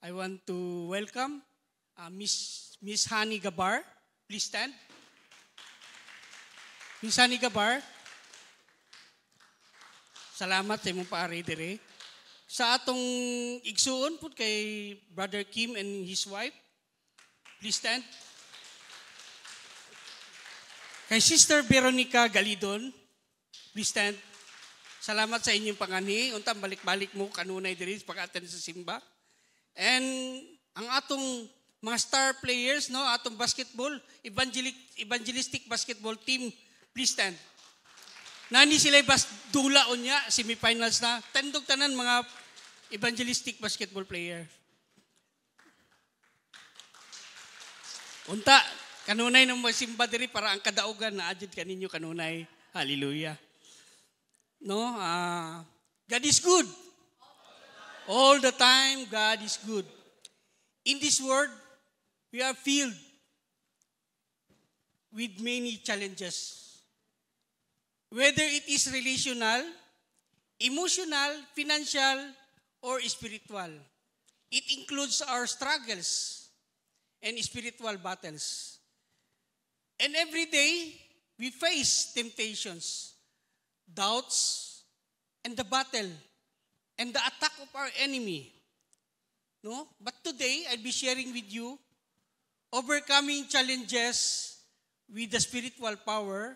I want to welcome Miss Hani Gabar. Please stand. Miss Hani Gabar, salamat sa imong paari dire. Sa atong igsuon po kay Brother Kim and his wife. Please stand. Kay Sister Veronica Galidon. Please stand. Salamat sa inyong pangani. Unta balik-balik mo kanunay diri pag-attend sa simba. And ang atong mga star players, no, atong basketball, evangelistic basketball team, please stand. Nani sila dula unya, semifinals na. Tandog tanan mga evangelistic basketball player. Unta, kanunay ng simba diri para ang kadaugan na adjud kaninyo kanunay. Hallelujah. No, God is good. All the time, God is good. In this world, we are filled with many challenges. Whether it is relational, emotional, financial, or spiritual. It includes our struggles and spiritual battles. And every day, we face temptations, doubts, and the battle, and the attack of our enemy. No? But today, I'll be sharing with you overcoming challenges with the spiritual power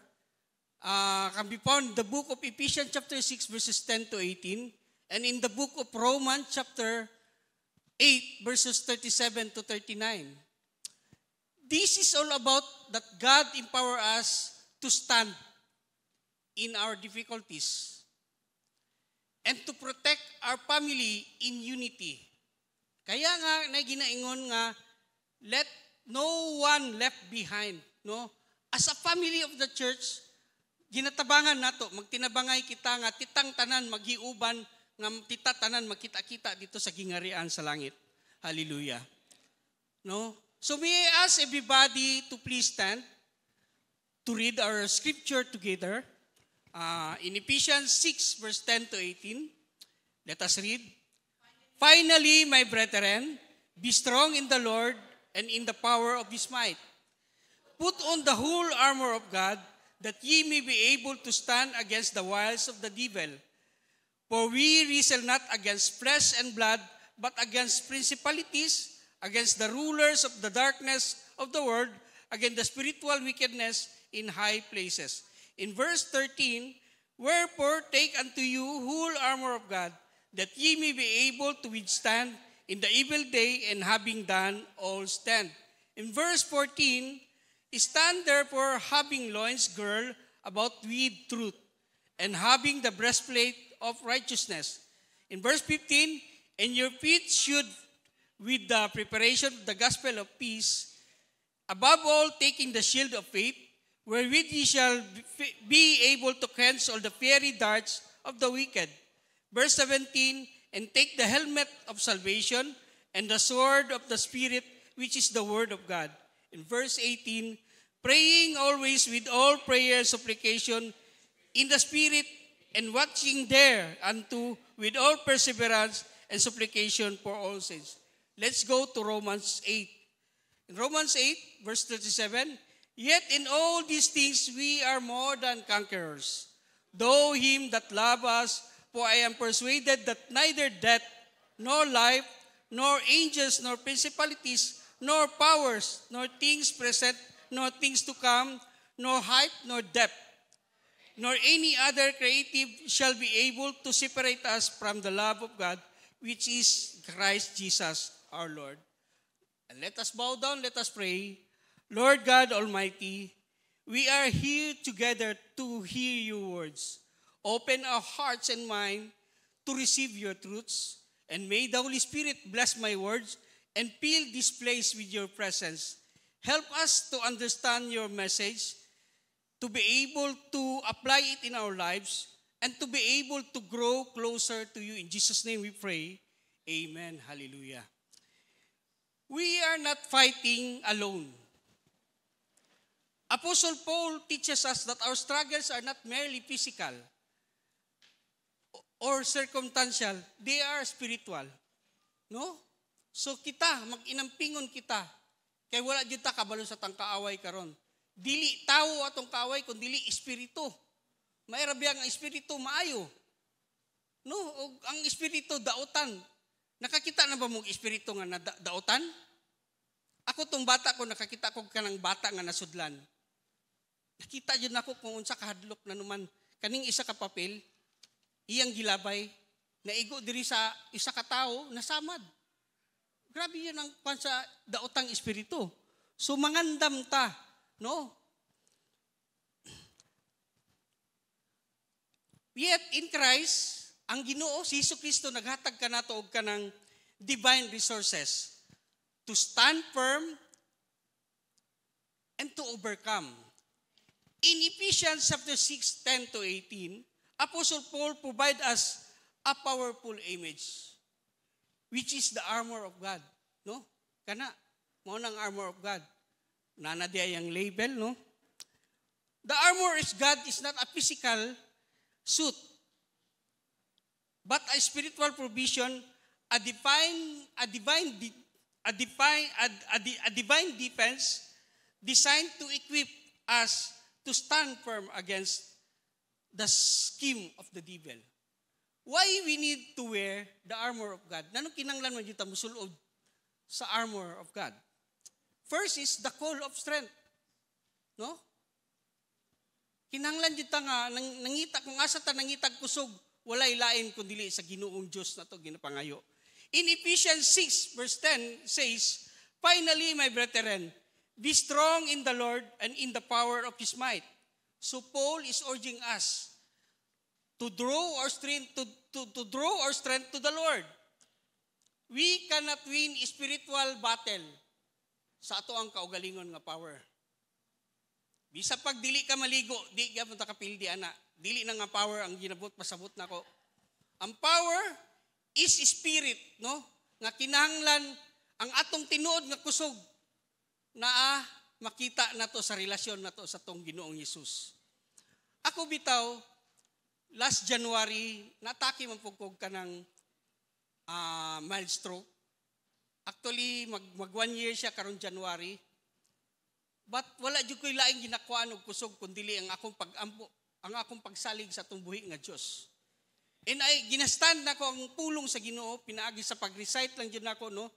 can be found in the book of Ephesians chapter 6 verses 10 to 18 and in the book of Romans chapter 8 verses 37 to 39. This is all about that God empower us to stand in our difficulties and to protect our family in unity. Kaya nga na ginaingon nga let no one left behind, no? As a family of the church, ginatabangan nato magtinabangay kita nga titang tanan maghiuban nga tita tanan magkita-kita dito sa gingarian sa langit. Hallelujah. No? So may I ask everybody to please stand to read our scripture together. In Ephesians 6 verse 10 to 18. Let us read. Finally, my brethren, be strong in the Lord and in the power of His might. Put on the whole armor of God, that ye may be able to stand against the wiles of the devil. For we wrestle not against flesh and blood, but against principalities, against the rulers of the darkness of the world, against the spiritual wickedness in high places. In verse 13, wherefore take unto you whole armor of God, that ye may be able to withstand in the evil day, and having done all stand. In verse 14, stand therefore having loins girded about with truth, and having the breastplate of righteousness. In verse 15, and your feet should with the preparation of the gospel of peace, above all taking the shield of faith, wherewith ye shall be able to quench all the fiery darts of the wicked. Verse 17, and take the helmet of salvation and the sword of the Spirit, which is the word of God. In verse 18, praying always with all prayer and supplication in the Spirit, and watching thereunto with all perseverance and supplication for all saints. Let's go to Romans 8. In Romans 8, verse 37, yet in all these things we are more than conquerors, though him that loved us. For I am persuaded that neither death, nor life, nor angels, nor principalities, nor powers, nor things present, nor things to come, nor height, nor depth, nor any other creative shall be able to separate us from the love of God, which is Christ Jesus our Lord. And let us bow down, let us pray. Lord God Almighty, we are here together to hear your words. Open our hearts and mind to receive your truths, and may the Holy Spirit bless my words and fill this place with your presence. Help us to understand your message, to be able to apply it in our lives, and to be able to grow closer to you. In Jesus' name we pray. Amen. Hallelujah. We are not fighting alone. Apostle Paul teaches us that our struggles are not merely physical or circumstantial, they are spiritual. No? So kita, mag-inampingon kita. Kay wala jud ta kabalo sa tang kaaway karon. Dili tawo atong kaaway kun dili espiritu. Mairabiya nga espiritu maayo. No, og ang espiritu daotan. Nakakita na ba mong espiritu nga daotan? Ako tong bata ko nakakita ko kanang bata nga nasudlan. Nakita jud nako kung unsa kahadlok na naman kaning isa ka papel iyang gilabay naigo diri sa isa ka tawo nasamad. Grabe yun ang pansa daotang espiritu. So mangandam ta, no? Yet in Christ, ang Ginoo si Jesu-Kristo naghatag kanato og kanang divine resources to stand firm and to overcome. In Ephesians chapter 6:10 to 18, Apostle Paul provide us a powerful image, which is the armor of God, no? Kana, mo nang armor of God. Nana diya yung label, no? The armor is God is not a physical suit, but a spiritual provision, a divine defense designed to equip us to stand firm against the scheme of the devil. Why we need to wear the armor of God? Nanong kinanglan man yuta musulod sa armor of God? First is the call of strength. No? Kinanglan yuta nga nangita kung asa ta nangitag kusog walay lain kundi sa Ginoong Dios nato ginapangayo. In Ephesians 6 verse 10 says, "Finally, my brethren, be strong in the Lord and in the power of His might." So Paul is urging us to draw our strength to the Lord. We cannot win spiritual battle sa ato ang kaugalingon nga power. Bisa pag dili ka maligo, di gyapon ta kapildi ana. Dili na nga power ang ginabot pasabot nako. Ang power is spirit, no? Nga kinahanglan ang atong tinuod nga kusog na makita nato sa relasyon nato sa tong Ginoong Hesus. Ako bitaw last January, natake man po ko ka ng mild stroke. Actually, mag 1 year siya karon January. But wala jud ko'y laing ginakuan og kusog kundi ang akong pagampo, ang akong pagsalig sa atong buhi nga Dios. And ginastand nako ang pulong sa Ginoo pinaagi sa pag-recite lang jud nako no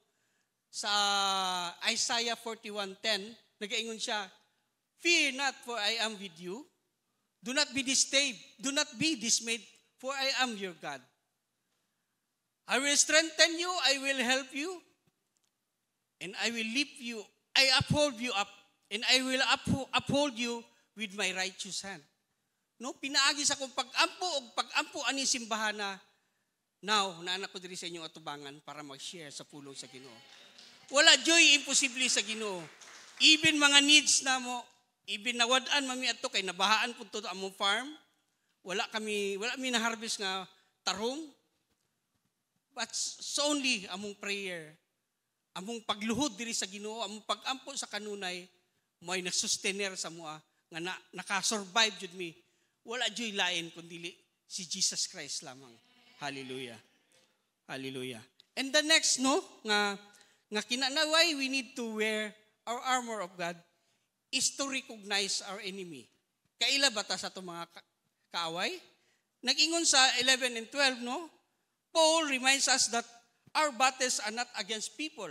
sa Isaiah 41:10, nagaingon siya, "Fear not, for I am with you. Do not be dismayed, for I am your God. I will strengthen you, I will help you, and I will lift you, I uphold you up, and I will uphold you with my righteous hand." No, pinaagi sa kong pag-ampo ani simbahana. Now, naanak ko diri sa inyong atubangan para mag-share sa pulong sa Ginoo. Wala joy imposible sa Ginoo. Even mga needs na mo, even nawad-an mami ato kay nabahaan pud to among farm. Wala mi na harvest nga tarong. But so only among prayer, among pagluhod diri sa Ginoo, among pag-ampo sa kanunay, mo'y nagsustener sa mua nga naka-survive jud mi. Wala joy lain kundi si Jesus Christ lamang. Hallelujah. Hallelujah. And the next no nga why we need to wear our armor of God is to recognize our enemy. Kaila ba ta sa itong mga kaaway? Nag-ingon sa 11 and 12, no? Paul reminds us that our battles are not against people,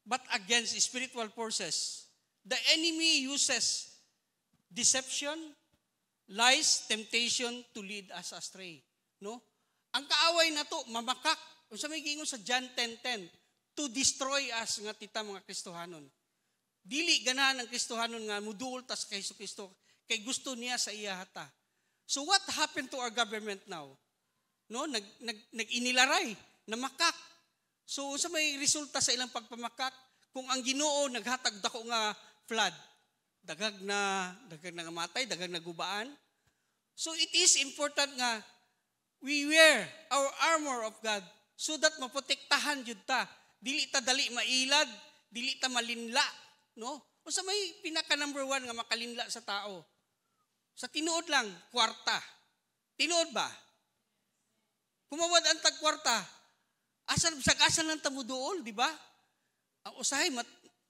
but against spiritual forces. The enemy uses deception, lies, temptation to lead us astray. No? Ang kaaway na to, mamakak. Kung sa may gingon sa John 10:10, to destroy us nga tita mga Kristohanon. Dili ganahan ng Kristohanon nga muduol ta sa Jesu-Kristo kay gusto niya sa iya hata. So what happened to our government now? No, nag-inilaray, namakak. So sa may resulta sa ilang pagpamakak, kung ang Ginoo naghatag dako nga flood, dagag na matay, dagag na gubaan. So it is important nga we wear our armor of God so that maprotektahan jud ta. Dili ta dali mailad, dili ta malinla, no? O sa may pinaka number 1 nga makalinla sa tao. Sa tinuod lang, kwarta. Tinuod ba? Kumawad ang tag kwarta. Asan lang tamo duol, di ba? Ang usahay,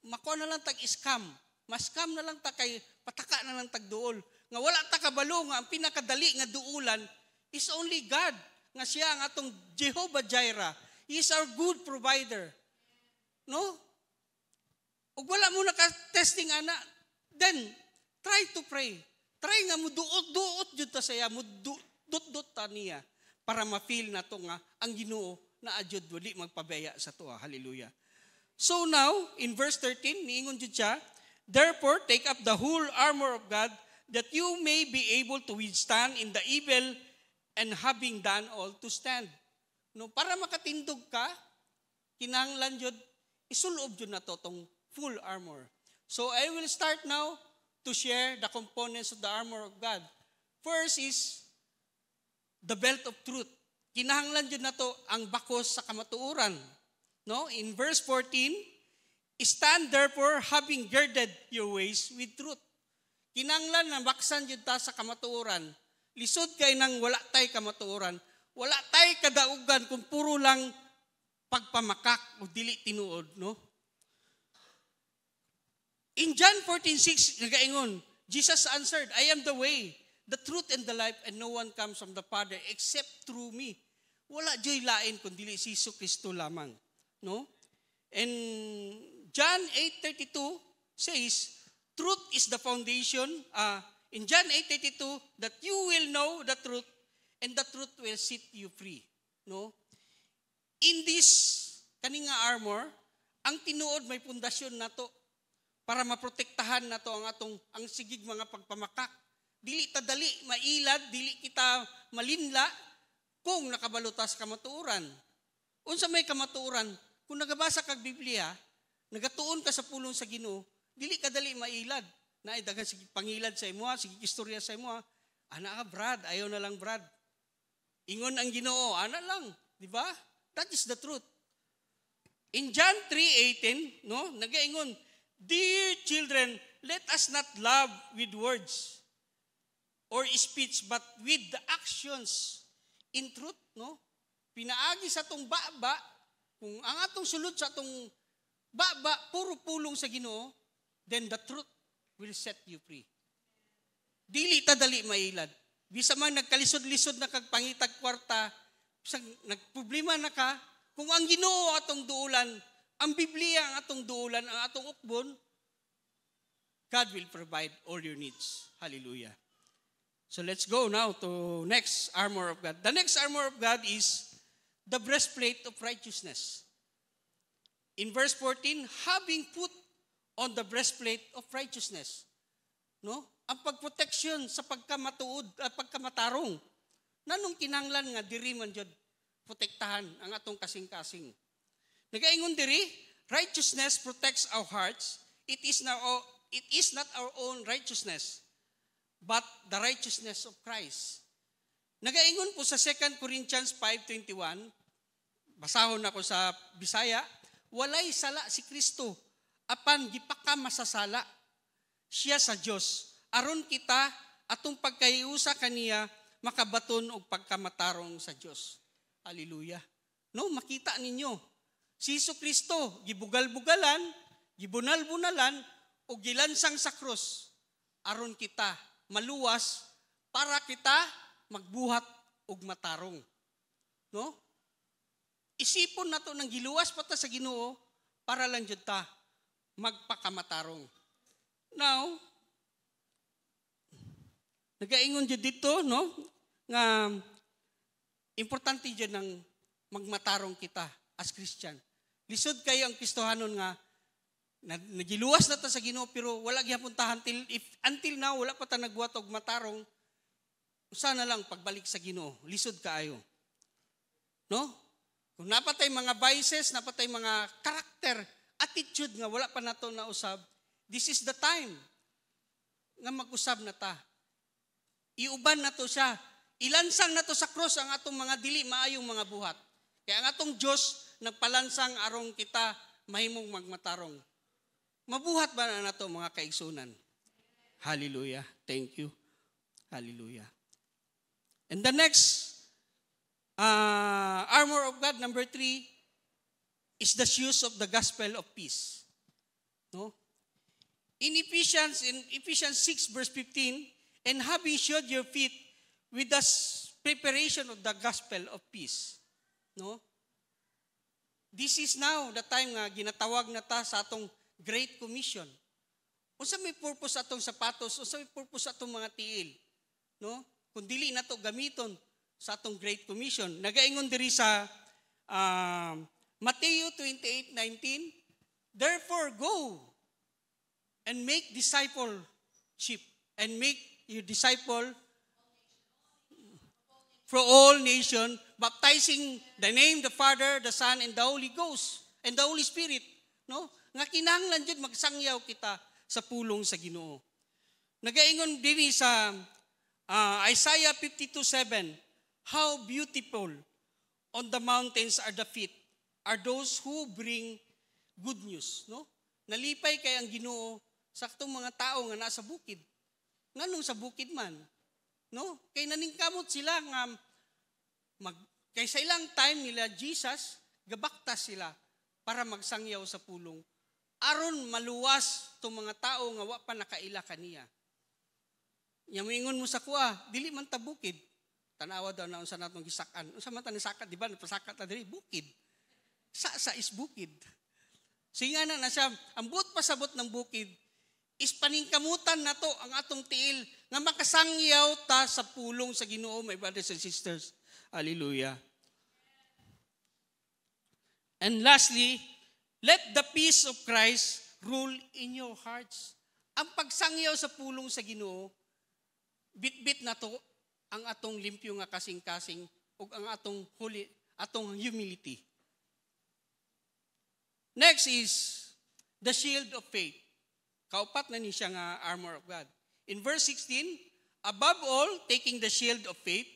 makuha na lang tag-scam. Mas-scam na lang ta kay pataka na lang tag-duol. Nga wala ta kabalo nga ang pinakadali nga duulan is only God. Nga siya ang atong Jehovah Jireh. He is our good provider. No? Ug wala mo naka-testing ana, then try to pray. Try nga mo duot jud ta saya, mo dut ta niya para ma-feel na to nga ang Ginoo na adyod wali magpabaya sa to. Hallelujah. So now, in verse 13, niingon jud siya, therefore, take up the whole armor of God, that you may be able to withstand in the evil, and having done all, to stand. No, para makatindog ka, kinahanglan jud isulob jud nato tong full armor. So I will start now to share the components of the armor of God. First is the belt of truth. Kinahanglan jud nato ang bakos sa kamatuoran. No, in verse 14, stand therefore having girded your waist with truth. Kinahanglan na baksan jud ta sa kamatuoran. Lisod kay nang wala tay kamatuoran, wala tay kadaugan kung puro lang pagpamakak o dili tinuod, no? In John 14:6 nagaingon, Jesus answered, I am the way, the truth and the life, and no one comes from the Father except through me. Wala joy lain kun dili si Kristo lamang, no? And John 8:32 says, truth is the foundation. In John 8:32, that you will know the truth, and the truth will set you free. No? In this kaninga armor, ang tinuod may pundasyon nato para maprotektahan nato ang sigig mga pagpamakak. Dili ta dali mailad, dili kita malinla kung nakabalota sa kamatuoran. Unsa may kamatuoran? Kung nagabasa kag Biblia, nagatuon ka sa pulong sa Ginoo, dili ka dali mailad. Naay daghan sige pangilad sa imo, sige istorya sa imo. Ana ka Brad, ayaw na lang Brad. Ingon ang Ginoo, ana lang, di ba? That is the truth. In John 3:18, no, nagaingon, dear children, let us not love with words or speech, but with the actions in truth, no? Pinaagi sa tong baba, kung ang atong sulod sa atong baba puro pulong sa Ginoo, then the truth will set you free. Dili ta dali mailad. Bisa man nagkalisod-lisod na kag pangitag kwarta, nagproblema na ka, kung ang Ginoo atong duulan, ang Biblia ang atong duulan, ang atong ukbon, God will provide all your needs. Hallelujah. So let's go now to next armor of God. The next armor of God is the breastplate of righteousness. In verse 14, having put on the breastplate of righteousness. No? Ang pagproteksyon sa pagkamatuod at pagkamatarong. Nanong kinahanglan nga diri man jud protektahan ang atong kasing-kasing. Nagaingon diri, righteousness protects our hearts. It is not our own righteousness, but the righteousness of Christ. Nagaingon po sa 2 Corinthians 5:21, basahon ako sa Bisaya, walay sala si Kristo, apan gipaka masasala siya sa Dios. Aron kita atong pagkahiusa kaniya makabaton og pagkamatarong sa Dios. Hallelujah. No, makita ninyo. Si Kristo gibugal-bugalan, gibunal-bunalan o gilansang sa krus aron kita maluwas para kita magbuhat og matarong. No? Isipon nato nang giluwas pa ta sa Ginoo para lang jud ta magpakamatarong. Now, nagaingon jud dito, no? Nga importante jud nang magmatarong kita as Christian. Lisod kayo ang Kristohanon nga nagiluwas na ta sa Ginoo pero wala gyapon ta until now wala pa ta nagbuhat og matarong. Sana lang pagbalik sa Ginoo, lisod kaayo. No? Kung napatay mga vices, napatay mga karakter, attitude nga wala pa nato na usab, this is the time nga mag-usab na ta. Iuban na to siya. Ilansang na to sa cross ang atong mga dili maayong mga buhat. Kaya ang atong Diyos nagpalansang arong kita mahimong magmatarong. Mabuhat ba na nato mga kaigsunan? Hallelujah. Thank you. Hallelujah. And the next armor of God, number 3, is the shoes of the gospel of peace. No? In Ephesians 6 verse 15, and having shod your feet with the preparation of the gospel of peace. No? This is now the time nga ginatawag na ta sa atong Great Commission. Unsa may purpose atong sapatos, unsa may purpose atong mga tiil, no? Kung dili nato gamiton sa atong Great Commission. Nagaingon diri sa Matthew 28:19, therefore go and make discipleship and make your disciple for all nations, baptizing the name the Father, the Son, and the Holy Ghost, and the Holy Spirit. No? Nga kinahanglan jud magsangyaw kita sa pulong sa Ginoo. Nagaingon diri sa Isaiah 52:7, how beautiful on the mountains are the feet, are those who bring good news. No? Nalipay kay ang Ginoo sa atong mga tao nga nasa bukid. Nganong sa bukid man? No? Kay naningkamot sila nga kay sa ilang time nila Jesus, gabaktas sila para magsangyaw sa pulong. Aron maluwas tong mga tao nga wa pa nakaila kaniya. Yamingon mo sa kuha, dili man ta bukid. Tanawa daw na unsa natong gisakan. Unsa man ta ni sakat, di ba? Napasakat ta diri bukid. Sa is bukid. Singa na siya, ang buot pasabot ng bukid is paningkamutan na to ang atong tiil nga makasangyaw ta sa pulong sa Ginoo, my brothers and sisters. Hallelujah. And lastly, let the peace of Christ rule in your hearts. Ang pagsangyaw sa pulong sa Ginoo, bit-bit na to ang atong limpyo nga kasing-kasing ug ang atong humility. Next is the shield of faith. Kaupat na ni siya nga armor of God. In verse 16, above all, taking the shield of faith,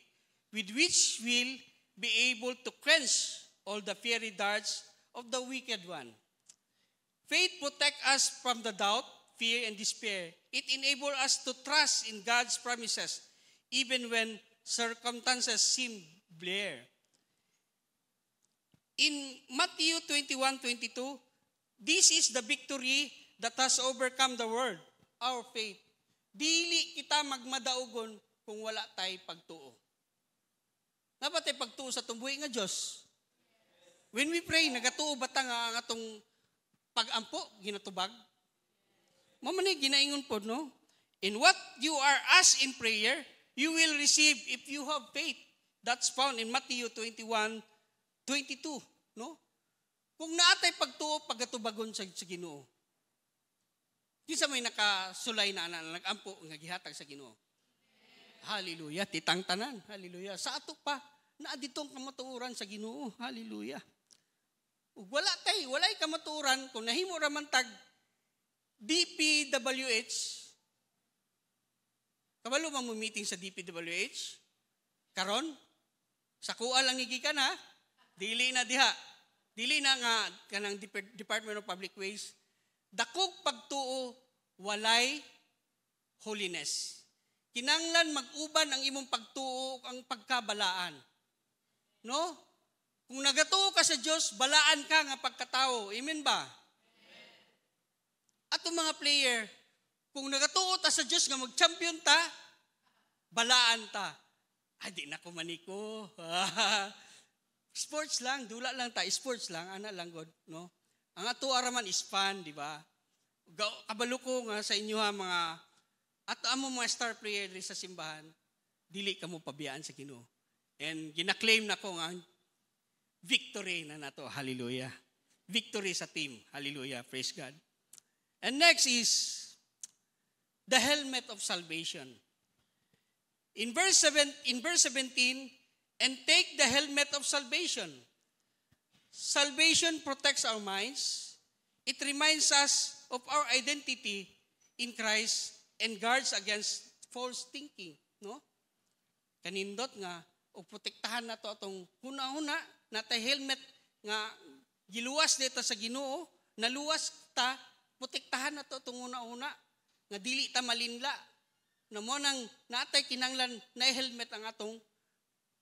with which will be able to quench all the fiery darts of the wicked one. Faith protects us from the doubt, fear, and despair. It enables us to trust in God's promises, even when circumstances seem bleak. In Matthew 21:22, this is the victory that has overcome the world, our faith. Dili kita magmadaugon kung wala tay pagtuo. Dapat tay pagtuo sa tumbuhi nga Dios. When we pray, nagatuo ba ta nga ang atong pag-ampo ginatubag? Mao man ginaingon pod, no? In what you are asked in prayer, you will receive if you have faith. That's found in Matthew 21:22, no? Kung naatay pagtuo pagatubagon sa Ginoo. Kinsa may nakasulay na nag-ampo nga gihatag sa Ginoo. Hallelujah, titang tanan. Hallelujah. Sa ato pa naa ditong kamatuoran sa Ginoo. Hallelujah. Ug walay kamatuoran kung nahimo ra man tag DPWH. Kabalo man mo meeting sa DPWH? Karon sa kuha lang gikan ha. Dili na diha. Dili na nga kanang Department of Public Ways. Dakog pagtuo, walay holiness. Kinanglan mag-uban ang imong pagtuo, ang pagkabalaan. No? Kung nagatuo ka sa Diyos, balaan ka nga pagkatao. Amen ba? Amen. Atong mga player, kung nagatuo ta sa Diyos nga mag-champion ta, balaan ta. Ay, di na ko maniko. Sports lang, dula lang ta, sports lang, ana lang god, no? Ang ato araman is fun, di ba? Kabalo ko nga sa inyo ha, mga ato amo mga star player sa simbahan, dili ka mo pabiyaan sa Ginoo. And gina-claim na ko nga victory na nato. Hallelujah. Victory sa team. Hallelujah. Praise God. And next is the helmet of salvation. In verse 17, and take the helmet of salvation. Salvation protects our minds. It reminds us of our identity in Christ and guards against false thinking. No? Kanindot nga, o protektahan na to atong huna-huna, na tay helmet nga giluwas dito sa Ginoo, naluwas ta, protektahan na to atong huna-huna, nga dili ta malinla. Na mo nang natay kinanglan na helmet ang atong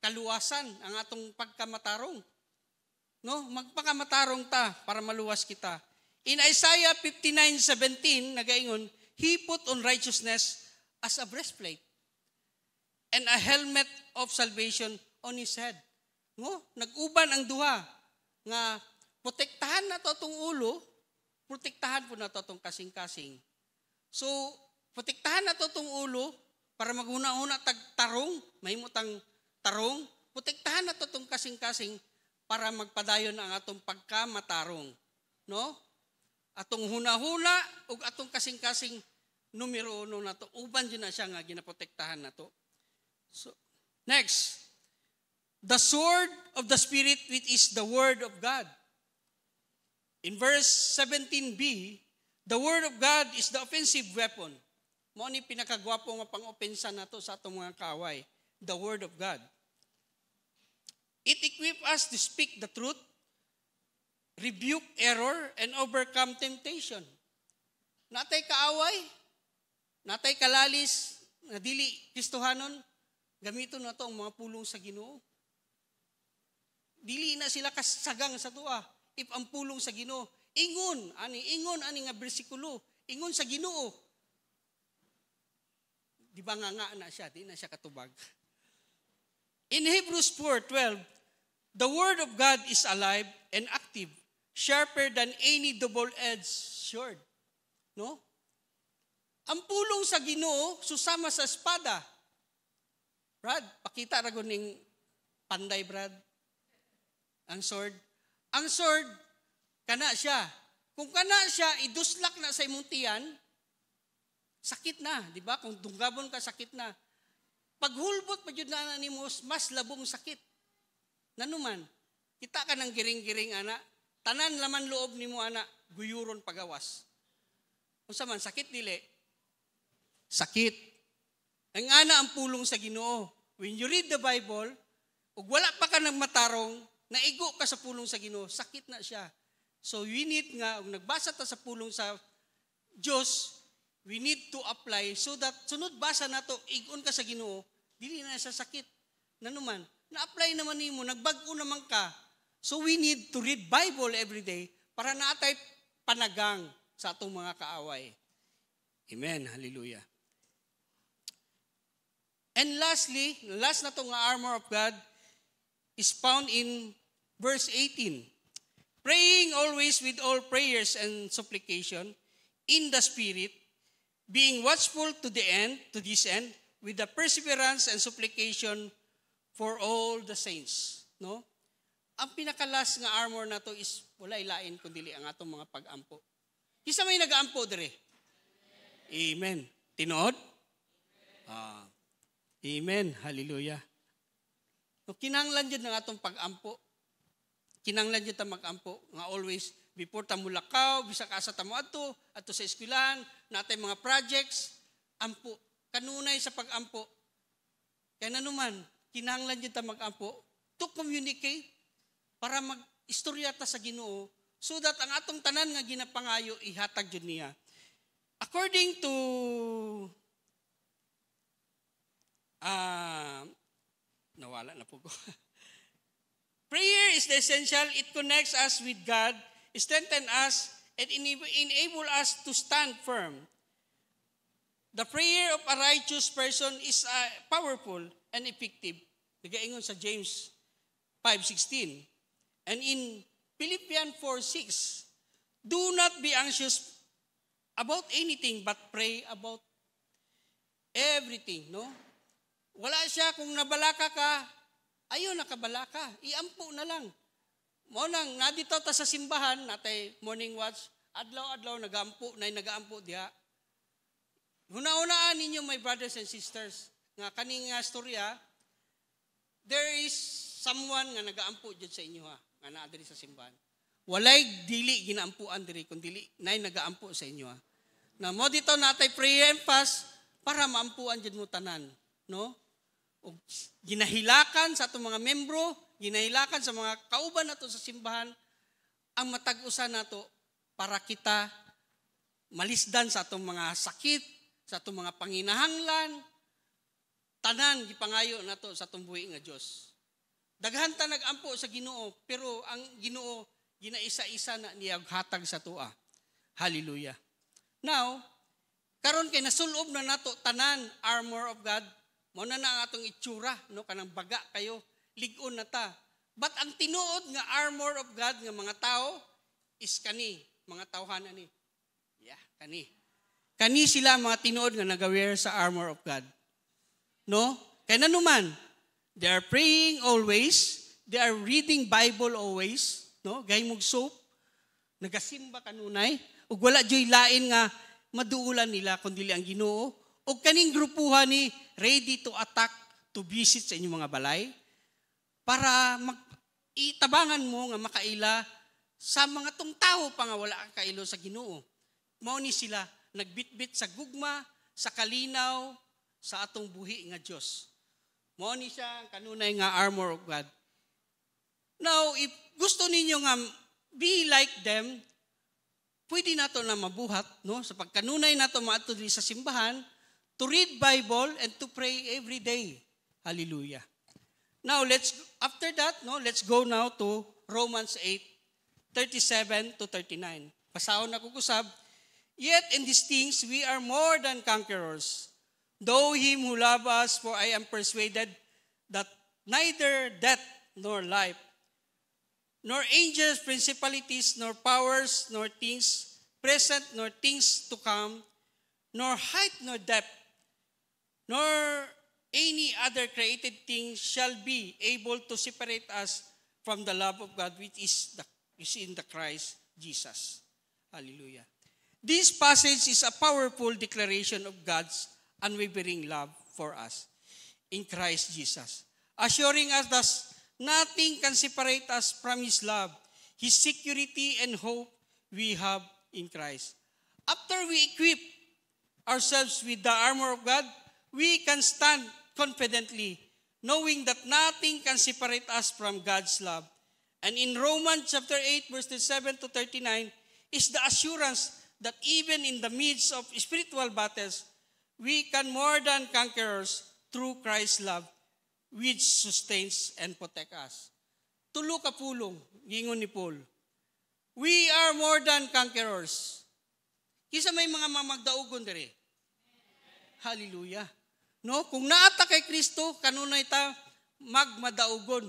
kaluwasan, ang atong pagkamatarong. No, magpakamatarong ta para maluwas kita. In Isaiah 59:17 nagaingon, He put on righteousness as a breastplate and a helmet of salvation on his head. No, nag-uban ang duha nga protektahan na to tong ulo, protektahan po na to tong kasing-kasing. So, protektahan na to tong ulo para maghuna-huna tag tarong, mahimutang tarong, protektahan na to tong kasing-kasing para magpadayon ang atong pagkamatarong. No? Atong huna-huna ug atong kasing-kasing numero 1 na to. Uban dyan na siya nga ginaprotektahan na to. So, next. The sword of the Spirit, which is the Word of God. In verse 17b, the Word of God is the offensive weapon. Mo ni pinakagwapo nga pang-opensa na to sa atong mga kaaway. The Word of God. It equips us to speak the truth, rebuke error, and overcome temptation. Natay kaaway, natay kalalis, na dili Kristohanon, gamiton na to ang mga pulong sa Ginoo. Dili na sila kasagang sa tuwa. If ang pulong sa Ginoo, ingon ani nga bersikulo, ingon sa Ginoo. Di ba nga na siya, di na siya katubag. In Hebrews 4:12, the Word of God is alive and active, sharper than any double-edged sword. No? Ang pulong sa Ginoo susama sa espada. Brad, pakita ra ning panday, Brad. Ang sword. Ang sword, kana siya. Kung kana siya, iduslak na sa imong tiyan, sakit na, di ba? Kung dunggabon ka, sakit na. Paghulbot pa jud na nimo, mas labong sakit. Nanuman, kita ka ng giring-giring, ana. Tanan laman loob nimo, ana, guyuron pagawas. Unsa man, sakit dili? Sakit. Ang ana ang pulong sa Ginoo. When you read the Bible, ug wala pa ka nang matarong, naigo ka sa pulong sa Ginoo, sakit na siya. So we need nga, kung nagbasa ta sa pulong sa Diyos, we need to apply so that sunod basa na to, igon ka sa Ginoo, dili na sa sakit. Nanuman, na-apply naman nimo, nagbag-o naman ka. So we need to read Bible every day para naatay panagang sa atong mga kaaway. Amen. Hallelujah. And lastly, last na to nga armor of God is found in verse 18. Praying always with all prayers and supplication in the Spirit, being watchful to this end, with the perseverance and supplication for all the saints. No? Ang pinakalas nga armor na to is wala ilain kundi ang atong mga pag-ampo. Kisa may nag-aampo dire? Amen. Tinood? Amen. Hallelujah. No, kinahanglan jud ng atong pag-ampo. Kinahanglan jud ta mag-ampo nga always before ta mulakaw, bisa ka asa ta mo adto sa eskwelahan, natay mga projects, ampo. Kanunay sa pag-ampo. Kaya nanuman, kinahanglan jud ta mag-ampo to communicate para mag-istorya ta sa Ginoo so that ang atong tanan nga ginapangayo ihatag jud niya. According to nawala na po ko. Prayer is the essential. It connects us with God, strengthens us, and enable us to stand firm. The prayer of a righteous person is powerful and effective. Nagaingon sa James 5:16. And in Philippians 4:6, do not be anxious about anything but pray about everything, no? Wala siya kung nabalaka ka, ayun nakabalaka, iampo na lang. Mo nang nadito ta sa simbahan, natay morning watch, adlaw-adlaw nagaampo diha. Huna-hunaan ninyo, my brothers and sisters, nga kaning storya, there is someone nga nagaampo dyan sa inyo ha, nga naa diri sa simbahan. Walay dili ginaampuan diri, kung dili nay nagaampo sa inyo ha. Na mo dito natay prayer and fast para maampuan dyan mo tanan, no? O ginahilakan sa atong mga membro, ginahilakan sa mga kauban nato sa simbahan, ang matag-usa nato para kita malisdan sa atong mga sakit, sa atong mga panginahanglan, tanan gipangayo nato sa atong buhi nga Dios. Daghan ta nagampo sa Ginoo, pero ang Ginoo ginaisa-isa na niya hatag sa tua. Hallelujah. Now, karon kay nasulob na nato tanan armor of God, mao na ang atong itsura, no, kanang baga kayo, lig-on na ta. But ang tinuod nga armor of God nga mga tao is kani, mga tawhan ani. Yeah, kani. Kani sila mga tinuod nga nagawear sa armor of God. No? Kay nanuman, they are praying always, they are reading Bible always, no? Gahimog soap, nagasimba kanunay, ug wala joy lain nga maduulan nila kundi ang Ginoo, ug kaning grupuhan ni ready to attack, to visit sa inyong mga balay para itabangan mo nga makaila sa mga tong tao pa nga wala ka kailo sa Ginoo. Mao ni sila nagbitbit sa gugma, sa kalinaw, sa atong buhi nga Dios. Mao ni siya kanunay nga armor of God. Now, if gusto ninyo nga be like them, pwede nato na mabuhat, no? Sa pagkanunay nato maadto diri sa simbahan, to read Bible and to pray every day. Hallelujah. Now, after that, no, let's go now to Romans 8:37 to 39. Pasahon na kukusab, yet in these things we are more than conquerors. Though him who loved us, for I am persuaded that neither death nor life, nor angels, principalities, nor powers, nor things present, nor things to come, nor height, nor depth, nor any other created thing shall be able to separate us from the love of God which is in the Christ Jesus. Hallelujah. This passage is a powerful declaration of God's unwavering love for us in Christ Jesus, assuring us that nothing can separate us from His love, His security and hope we have in Christ. After we equip ourselves with the armor of God, we can stand confidently, knowing that nothing can separate us from God's love. And in Romans chapter 8, verses 7 to 39, is the assurance that even in the midst of spiritual battles, we can more than conquerors through Christ's love, which sustains and protects us. Tulo ka pulong, gingon ni Paul. We are more than conquerors. Kisa may mga mamagdaugon diri. Hallelujah. No, kung naata kay Kristo, kanunay ta magmadaugon.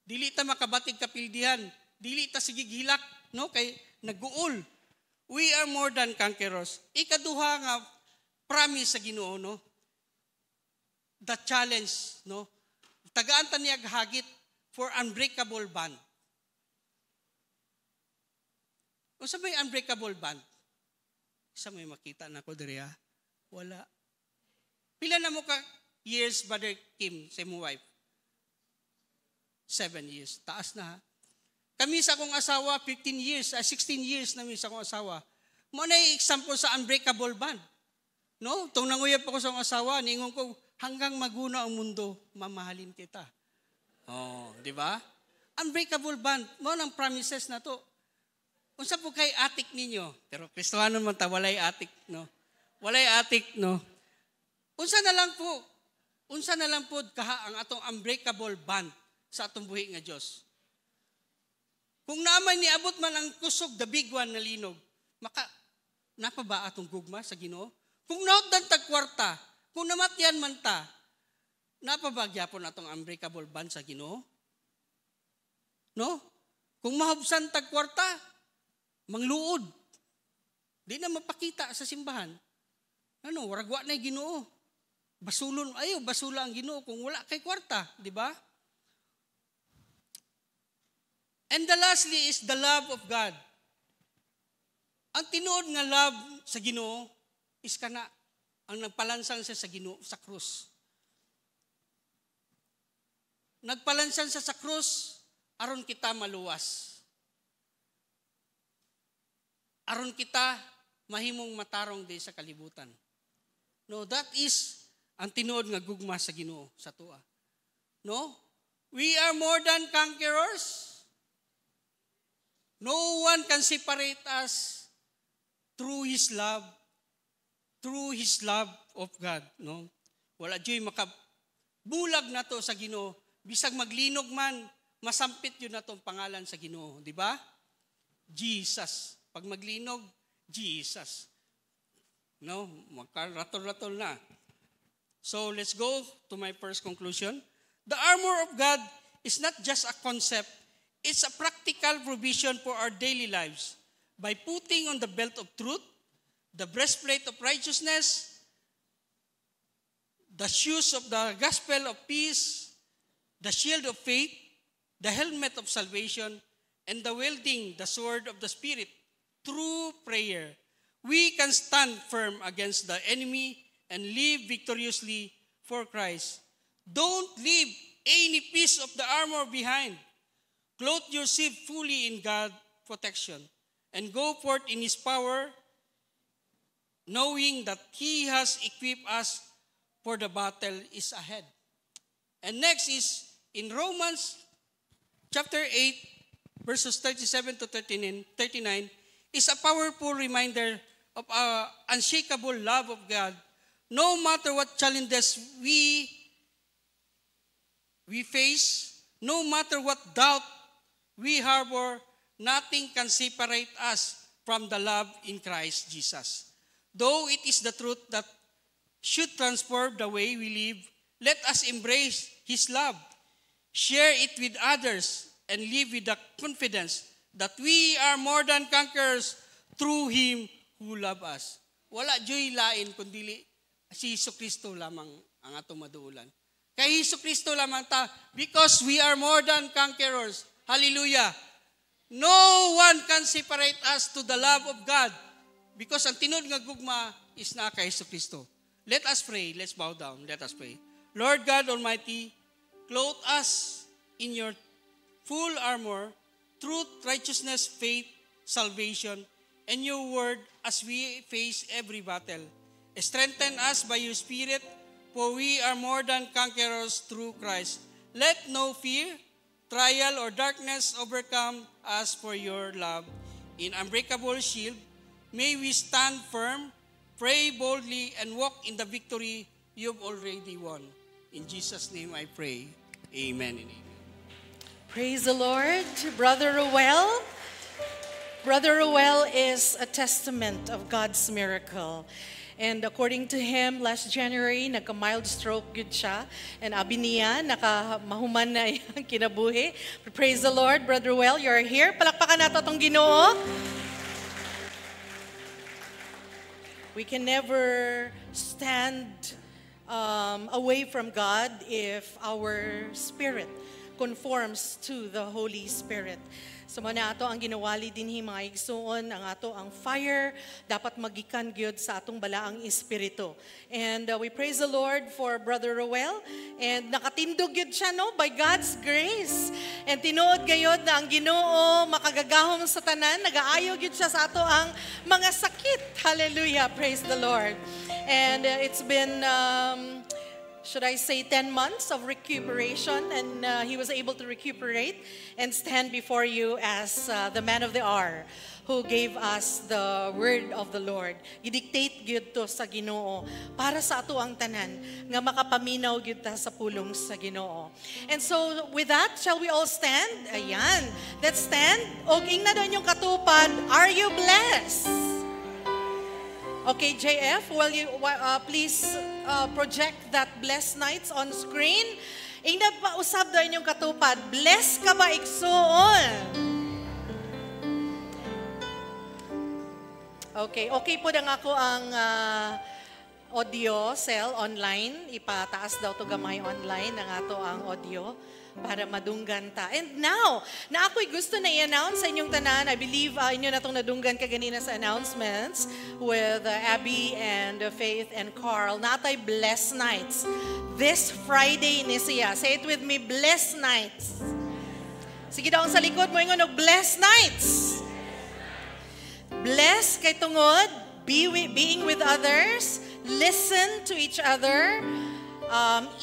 Dili ta makabatig kapildihan, dili ta sigigilak, no, kay naguol. We are more than conquerors. Ikaduha nga promise sa Ginoo, no? The challenge, no? Tagaan ta niya hagit for unbreakable bond. O sa may unbreakable bond? Isa may makita na ko diri ha? Wala. Pila na mo ka years, Brother Kim, sa mo wife? 7 years. Taas na ha? Kami sa akong asawa, 16 years na sa akong asawa. Mo na example sa unbreakable bond. No? Itong nanguyab ako sa akong asawa, ningon ko, hanggang maguna ang mundo, mamahalin kita. Oh, di ba? Unbreakable bond. Mo nang promises na to. Unsa po kay atik ninyo? Pero Kristohanon man ta, walay atik, no? Walay atik, no? Unsa na lang po kaha ang atong unbreakable bond sa atong buhi nga Dios. Kung naman niabot man ang kusog, the big one na linog, napa ba atong gugma sa Ginoo? Kung nautdan tag kwarta, kung namatyan man ta, napabagyapon atong unbreakable bond sa Ginoo? No? Kung mahubsan tag kwarta, mangluod. Di na mapakita sa simbahan. Ano, waragwa na Ginoo. Basula ang Ginoo kung wala kay kwarta, di ba? And the lastly is the love of God. Ang tinuod nga love sa Ginoo is kana ang nagpalansan siya sa Ginoo sa krus. Nagpalansan siya sa krus aron kita maluwas. Aron kita mahimong matarong di sa kalibutan. No, that is ang tinuod nga gugma sa Ginoo sa tua. No? We are more than conquerors. No one can separate us through His love of God. No? Wala dyo'y makabulag na to sa Ginoo bisag maglinog man, masampit yun na itong pangalan sa Ginoo. Di ba? Jesus. Pag maglinog, Jesus. No? Magkaratol-ratol na. So let's go to my first conclusion. The armor of God is not just a concept. It's a practical provision for our daily lives. By putting on the belt of truth, the breastplate of righteousness, the shoes of the gospel of peace, the shield of faith, the helmet of salvation, and the wielding the sword of the Spirit, through prayer, we can stand firm against the enemy and live victoriously for Christ. Don't leave any piece of the armor behind. Clothe yourself fully in God's protection and go forth in His power, knowing that He has equipped us for the battle is ahead. And next is in Romans chapter 8, verses 37 to 39, is a powerful reminder of our unshakable love of God. No matter what challenges we face, no matter what doubt we harbor, nothing can separate us from the love in Christ Jesus. Though it is the truth that should transform the way we live, let us embrace His love, share it with others, and live with the confidence that we are more than conquerors through Him who loved us. Wala joy lain kundi si Jesucristo lamang ang atong maduulan. Kay Jesucristo lamang ta, because we are more than conquerors. Hallelujah. No one can separate us to the love of God because ang tinod nga gugma is na kay Jesucristo. Let us pray. Let's bow down. Let us pray. Lord God Almighty, clothe us in your full armor, truth, righteousness, faith, salvation, and your word as we face every battle. Strengthen us by your Spirit, for we are more than conquerors through Christ. Let no fear, trial, or darkness overcome us for your love. In unbreakable shield, may we stand firm, pray boldly, and walk in the victory you've already won. In Jesus' name I pray. Amen and amen. Praise the Lord. Brother Ruel. Brother Ruel is a testament of God's miracle. And according to him, last January, nagka-mild stroke good siya. And abi niya, nakamahuman na yung kinabuhi. Praise the Lord. Brother Ruel, you're here. Palakpakan nato itong Ginoo. We can never stand away from God if our spirit conforms to the Holy Spirit. So na ato ang ginawali dinhi mga igsoon, ang ato ang fire dapat magikan gyud sa atong balaang espiritu. And we praise the Lord for Brother Ruel, and nakatindog gyud siya no by God's grace. And tinuod gayod na ang Ginoo makagagahom sa tanan, nagaayo gyud siya sa ato ang mga sakit. Hallelujah, praise the Lord. And it's been should I say 10 months of recuperation, and he was able to recuperate and stand before you as the man of the hour who gave us the word of the Lord. Gidictate gyud to sa Ginoo para sa ato ang tanan nga makapaminaw gyud ta sa pulong sa Ginoo. And so with that, shall we all stand? Ayan. Let's stand. Og ingna doon yung katupad, are you blessed? Okay, JF, will you please project that blessed nights on screen? Ingna pa usab daw inyong katupad. Bless ka ba igsoon? Okay po na nga ako ang audio cell online. Ipataas daw to gamay online ang ato ang audio para madunggan ta. And now, na ako'y gusto na i-announce sa inyong tanan, I believe inyo na itong nadunggan kaganina sa announcements with Abby and Faith and Carl, natay blessed nights. This Friday ni siya. Say it with me, blessed nights. Sige daw sa likod mo ingon og blessed nights. Bless kay tungod, being with others, listen to each other,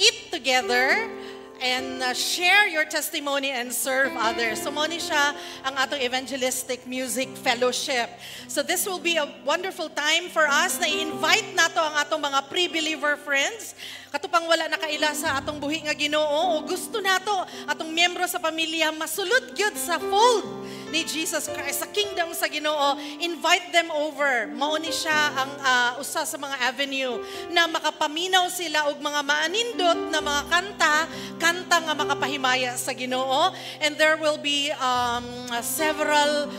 eat together, and share your testimony and serve others. So moni siya ang atong evangelistic music fellowship. So this will be a wonderful time for us na i-invite nato ang atong mga pre-believer friends katupang wala nakaila sa atong buhi nga Ginoo, o gusto nato atong miyembro sa pamilya masulod gyud sa fold ni Jesus Christ, sa kingdom sa Ginoo, invite them over. Mao ni siya ang usa sa mga avenue na makapaminaw sila og mga maanindot na mga kanta nga makapahimaya sa Ginoo. And there will be several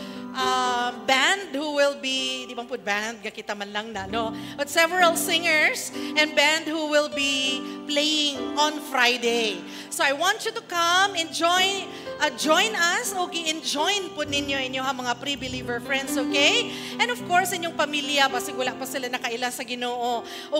band who will be, di bang po band, gakita man lang na, no? But several singers and band who will be playing on Friday. So I want you to come and join us, okay? Enjoy po ninyo inyong mga pre-believer friends, okay? And of course, inyong pamilya, basig wala pa sila nakaila sa Ginoo. O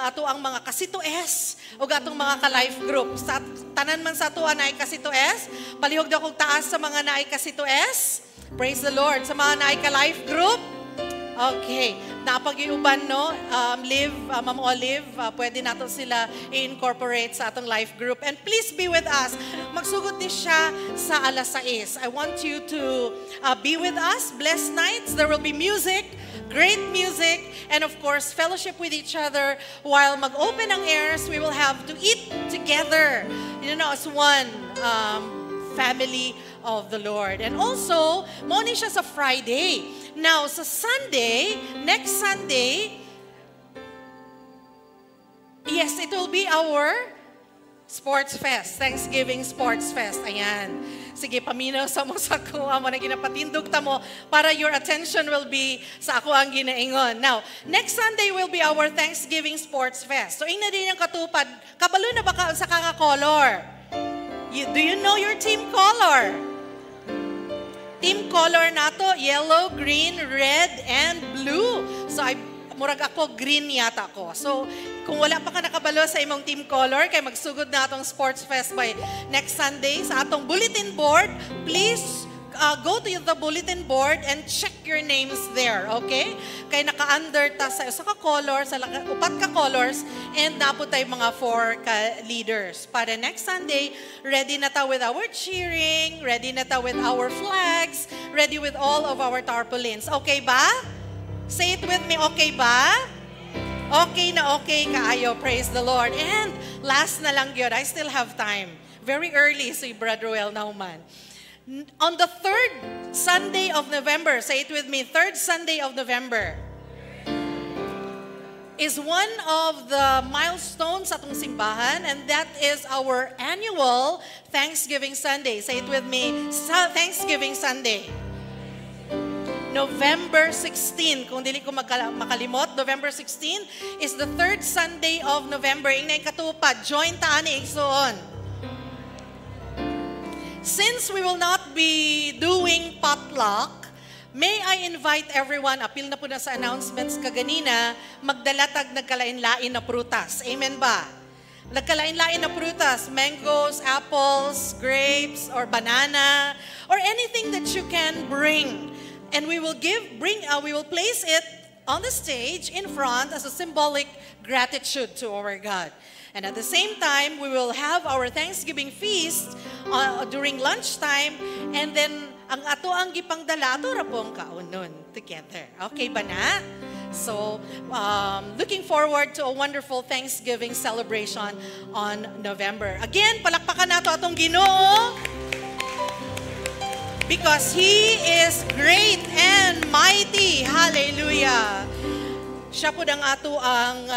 ato ang mga kasito-es, o atong mga ka-life group. Sa tanan man sa ato na ay kasito-es, palihog daw kong taas sa mga na ay kasito-es. Praise the Lord. Sa mga naay ka-life group, okay. Napag-iuban, no? Ma'am Olive, pwede nato sila i-incorporate sa atong life group. And please be with us. Magsugod din siya sa alas 6. I want you to be with us. Blessed nights. There will be music, great music, and of course, fellowship with each other. While mag-open ang airs, we will have to eat together, as one family of the Lord. And also, morning siya sa Friday. Now, sa Sunday, next Sunday, yes, it will be our Sports Fest, Thanksgiving Sports Fest. Ayan. Sige, paminaw sa mo sa kuha mo na ginapatindog ta mo para your attention will be sa ako ang ginaingon. Now, next Sunday will be our Thanksgiving Sports Fest. So, ingna din yung katupad. Kabalo na ba ka sa kanga color? Do you know your team color? Team color nato, yellow, green, red, and blue. So, murag ako, green yata ako. So, kung wala pa ka nakabalo sa imong team color, kay magsugod na atong Sports Fest by next Sunday sa atong bulletin board, please go to the bulletin board and check your names there, okay? Kay naka-under ta sa usa ka color, sa upat ka colors, and napo tay mga 4 ka leaders. Para next Sunday, ready na ta with our cheering, ready na ta with our flags, ready with all of our tarpaulins. Okay ba? Say it with me, okay ba? Okay na okay kaayo, praise the Lord. And last na lang yun, I still have time. Very early si Brother Roel Nauman. On the 3rd Sunday of November, say it with me, 3rd Sunday of November is one of the milestones sa atong simbahan, and that is our annual Thanksgiving Sunday. Say it with me, Thanksgiving Sunday. November 16, kung dili ko makalimot, November 16 is the 3rd Sunday of November. Ingay katupad, join ta ani igsoon. Since we will not be doing potluck, may I invite everyone, apil na po na sa announcements kaganina, magdalatag nagkalain-lain na prutas. Amen ba? Nagkalain-lain na prutas, mangoes, apples, grapes, or banana, or anything that you can bring. And we will place it on the stage in front as a symbolic gratitude to our God. And at the same time, we will have our Thanksgiving feast during lunchtime, and then ang ato ang gipangdala ato ra pong kaunon together. Okay ba na? So, looking forward to a wonderful Thanksgiving celebration on November. Again, palakpakan nato atong Ginoo because He is great and mighty. Hallelujah! Siya po ang ato ang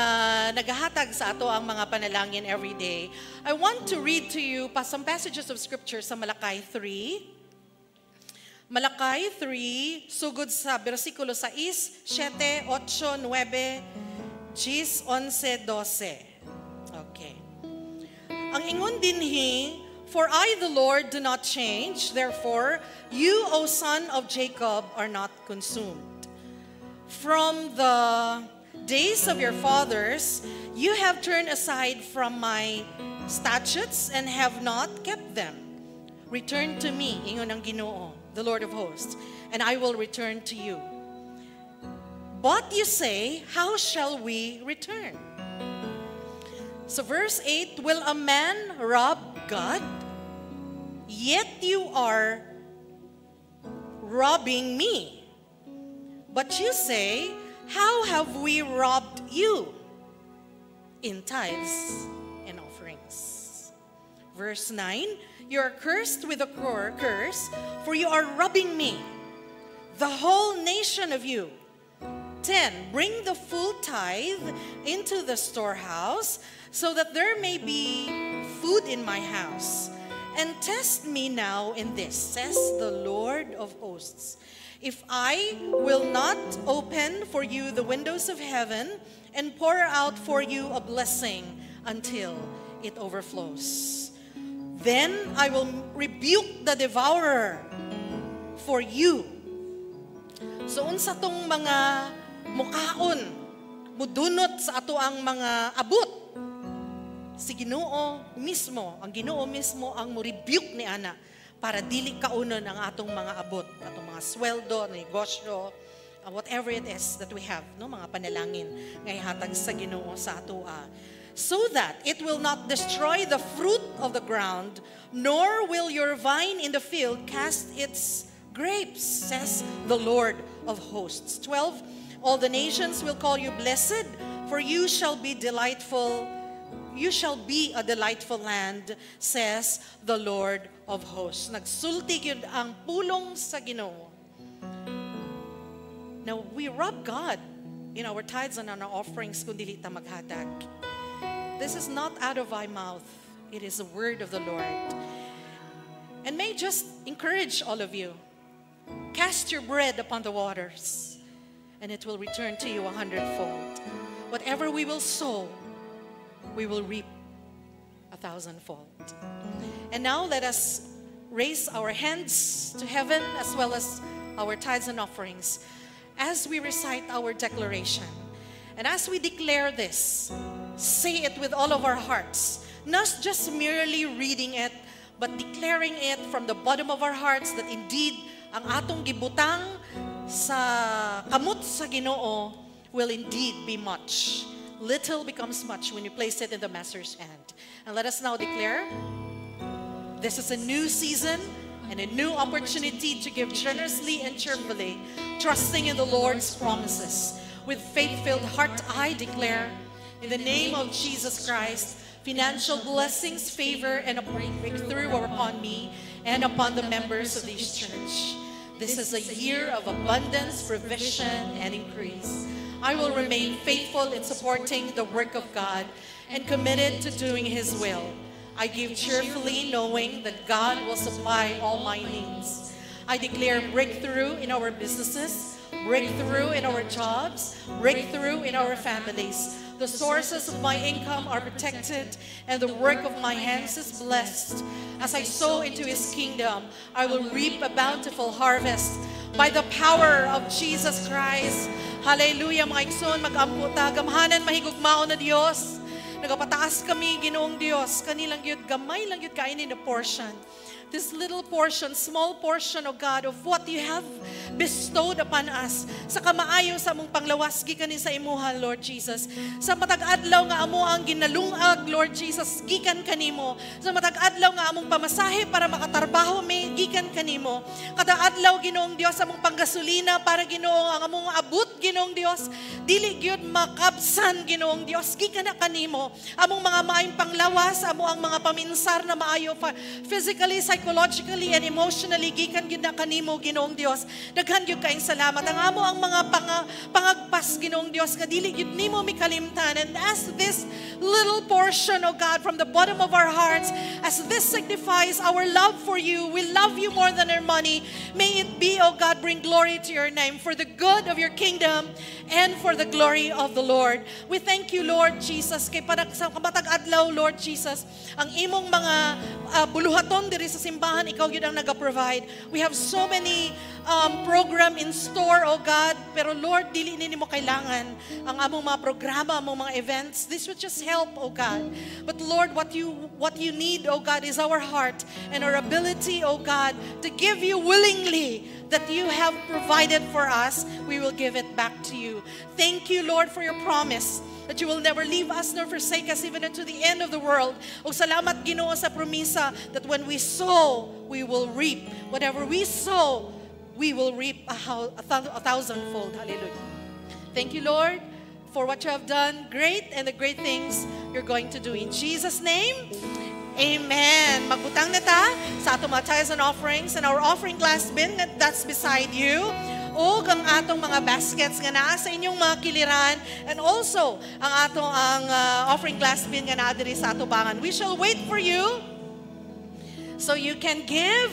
naghahatag sa ato ang mga panalangin every day. I want to read to you some passages of scripture sa Malakay 3. Malakay 3, sugod sa versikulo 6, 7, 8, 9, 10, 11, 12. Okay. Ang ingon dinhi, for I, the Lord, do not change. Therefore, you, O son of Jacob, are not consumed. From the days of your fathers, you have turned aside from my statutes and have not kept them. Return to me, ingon ang Ginoo, the Lord of hosts, and I will return to you. But you say, how shall we return? So verse 8, will a man rob God? Yet you are robbing me. But you say, how have we robbed you? in tithes and offerings. Verse 9, you are cursed with a curse, for you are robbing me, the whole nation of you. 10, bring the full tithe into the storehouse, so that there may be food in my house. And test me now in this, says the Lord of hosts, if I will not open for you the windows of heaven and pour out for you a blessing until it overflows. Then I will rebuke the devourer for you. So unsa tong mga mukaon, mudunot sa ato ang mga abot, si Ginoo mismo, ang Ginoo mismo ang mo-rebuke ni ana para dili kaunon ang atong mga abot, atong mga sweldo, negosyo, whatever it is that we have, no, mga panalangin nga ihatag sa Ginoo sa atoa. So that it will not destroy the fruit of the ground, nor will your vine in the field cast its grapes, says the Lord of hosts. 12, all the nations will call you blessed, for you shall be delightful. You shall be a delightful land, says the Lord of hosts. Nagsulti yun ang pulong sa Ginoo. Now, we rob God in our tithes and on our offerings kung dili ta maghatag. This is not out of my mouth. It is the word of the Lord. And may just encourage all of you. Cast your bread upon the waters, and it will return to you 100-fold. Whatever we will sow, we will reap 1,000-fold. And now let us raise our hands to heaven as well as our tithes and offerings as we recite our declaration. And as we declare this, say it with all of our hearts, not just merely reading it, but declaring it from the bottom of our hearts that indeed ang atong gibutang sa kamot sa Ginoo will indeed be much. Little becomes much when you place it in the Master's hand. And let us now declare, this is a new season and a new opportunity to give generously and cheerfully, trusting in the Lord's promises. With faith-filled heart, I declare, in the name of Jesus Christ, financial blessings, favor, and a breakthrough are upon me and upon the members of this church. This is a year of abundance, provision, and increase. I will remain faithful in supporting the work of God and committed to doing His will. I give cheerfully, knowing that God will supply all my needs. I declare breakthrough in our businesses, breakthrough in our jobs, breakthrough in our families. The sources of my income are protected, and the work of my hands is blessed. As I sow into His kingdom, I will reap a bountiful harvest by the power of Jesus Christ. Hallelujah, mga igsoon, mag-ampo ta, gamhanan mahigugmao na Dios. Nagapataas kami, Ginoong Dios, kanilang yun, gamay lang yun kainin na portion. This little portion, small portion, O God, of what you have bestowed upon us. Sa kamaayo sa among panglawas, gikan ni sa imuha, Lord Jesus. Sa matag-adlaw nga amo ang ginalungag, Lord Jesus, gikan kanimo. Sa matag-adlaw nga among pamasahe para makatarbaho mi, gikan kanimo. Kada adlaw, Ginoong Dios, among panggasolina para Ginoo ang among abot, Ginoong Dios, dili gyud makabsan, Ginoong Dios, gikan na kanimo. Among mga maayong panglawas, amo ang mga paminsar na maayo physically, psychologically, and emotionally, gikan gyud na kanimo, Ginoong Dios. Daghan gyud kaayong salamat. Ang amo ang mga pangagpas, Ginoong Dios, nga dili gyud nimo mikalimtan. And as this little portion, O God, from the bottom of our hearts, as this signifies our love for you, we love you more than our money. May it be, O God, bring glory to your name for the good of your kingdom and for the glory of the Lord. We thank you, Lord Jesus, kay sa kamatag adlaw, Lord Jesus, ang imong mga buluhaton diri sa simbahan, ikaw yun ang nag-provide. We have so many program in store, O God, pero Lord, dili nini mo kailangan ang among mga programa, among mga events. This would just help, O God. But Lord, what you need, O God, is our heart and our ability, O God, to give you willingly that you have provided for us. We will give it back to you. Thank you, Lord, for your promise that you will never leave us nor forsake us even unto the end of the world. O salamat, Ginoo, sa promisa that when we sow, we will reap. Whatever we sow, we will reap a thousandfold. Hallelujah. Thank you, Lord. for what you have done great and the great things you're going to do. In Jesus' name, amen. Magbutang na ta sa atong mga tithes and offerings and our offering glass bin that's beside you. O ang atong mga baskets nga naa sa inyong mga kiliran, and also ang atong offering glass bin nga naa diri sa atubangan. We shall wait for you so you can give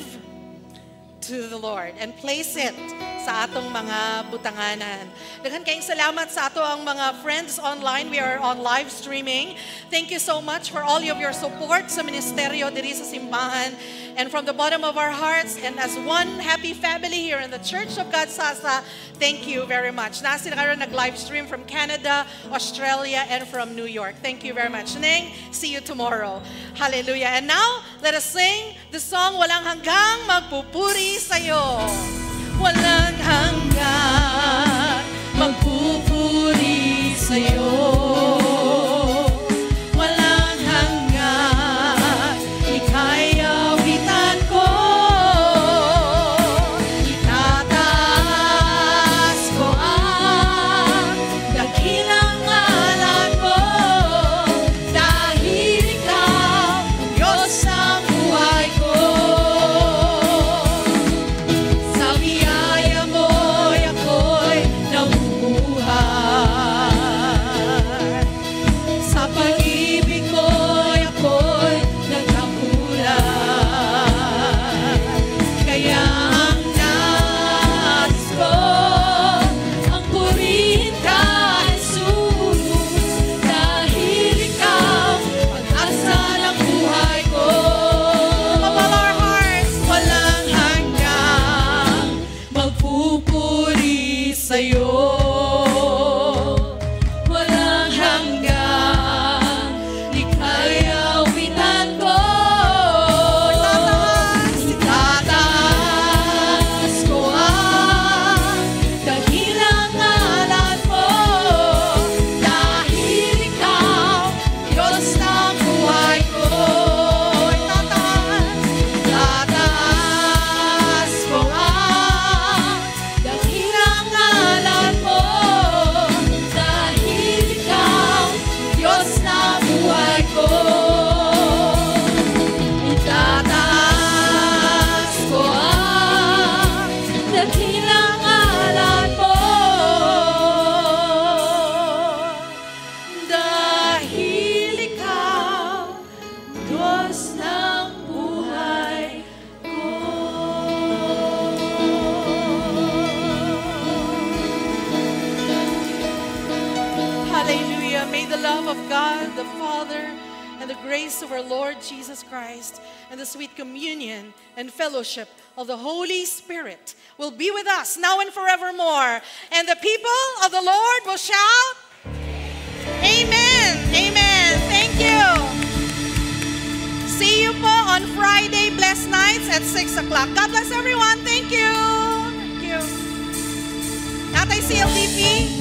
to the Lord and place it sa atong mga butanganan. Daghan kayong salamat sa ato ang mga friends online. We are on live streaming. Thank you so much for all of your support sa ministeryo diri sa simbahan. And from the bottom of our hearts and as one happy family here in the Church of God Sasa, thank you very much. Nasa karon nag-live stream from Canada, Australia, and from New York. Thank you very much. Neng, see you tomorrow. Hallelujah. And now, let us sing the song, Walang Hanggang Magpupuri Sa'yo. Walang hanggang magpupuri sa'yo. Walang hanggang ika'y awitan ko. Itataas ko ang dakilang ngalan mo. Dahil ikaw, Diyos ng buhay ko. Sa biyaya mo'y ako'y nabubuhay. Sa pag-ibig mo'y ako'y nagkakulay. Kaya ang nais ko, ang purihin ka, Jesus. Dahil ikaw, pag-asa ng buhay ko. Of all our hearts, walang hanggang magpupuri sa'yo. Walang hanggang ika'y awitan ko. Itataas ko ang dakilang ngalan mo. Dahil ikaw, Diyos ng buhay ko. Itataas ko ang dakilang ngalan mo. Dahil ikaw, Diyos ng buhay ko. Itataas ko ang dakilang ngalan mo. Dahil ikaw, Diyos ng buhay ko. Hallelujah. May the love of God, the Father, and the grace of our Lord Jesus Christ, and the sweet communion and fellowship of the Holy Spirit will be with us now and forevermore. And the people of the Lord will shout, Amen. Amen. Thank you. See you po on Friday, blessed nights at 6 o'clock. God bless everyone. Thank you. Thank you. Natay CLDP.